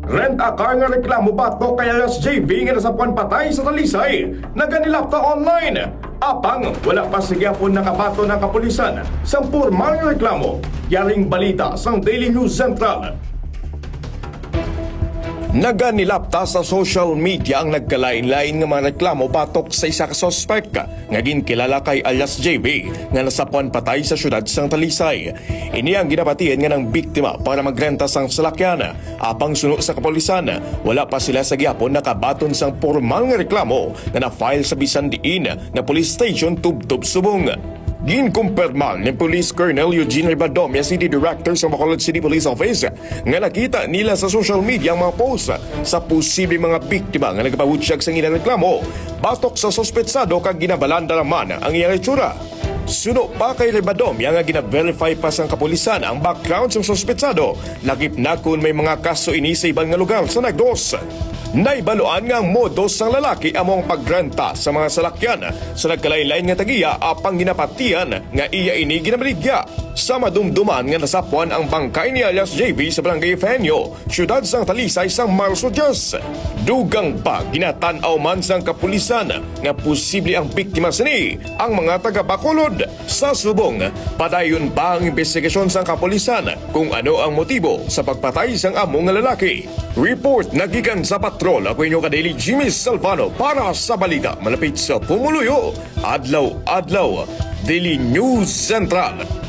Rent a car nga reklamo batok kay alias Jayvee nga nasapwan patay sa Talisay. Naglapta online. Apang wala pa sigyapon nakabato ng kapulisan sa pormal nga reklamo. Yaring balita sa Daily News Central. Naganilapta sa social media ang nagkalain-lain nga mga reklamo batok sa isa ka suspect nga ginkilala kay alias Jayvee nga nasapwan patay sa syudad sang Talisay. Ini ang ginapatian nga ng biktima para magrenta sang salakyan. Apang suno sa kapulisan, wala pa sila sa gihapon nakabaton sang formal nga reklamo nga na-file sa bisan diin na police station Tubtub, Subong. Ginkumpirma ni Police Colonel Eugene Ribadomia, City Director sa Bacolod City Police Office, nga nakita nila sa social media ang mga post sa posibleng mga biktima nga nagpabutyag sa ilang reklamo. Batok sa sospetsado kag ginabalanda naman ang iyang itsura. Suno pa kay Ribadomia nga gina-verify pa sa kapulisan ang background sa sospetsado, lagip na kung may mga kaso ini sa ibang nga lugar sa Negros. Naibaluan nga ang modus ng lalaki among pagrenta sa mga salakyan sa nagkalain-lain nga tagiya apang ginapatian nga iya ini ginamaligya. Sa madumduman nga nasapwan ang bangkay ni alias Jayvee sa Barangay Efenio, syudad sang Talisay sang Marso 10. Dugang pa ginatanaw man sang kapulisan nga posible ang biktima sini ang mga taga-Bacolod. Sa Subong, padayon pa ang investigasyon sang kapulisan kung ano ang motibo sa pagpatay sang among nga lalaki. Report nagikan sa patrol ako inyo ka-daily Jimmy Salvano para sa balita malapit sa Pumuluyo. Adlaw-adlaw, Daily News Central.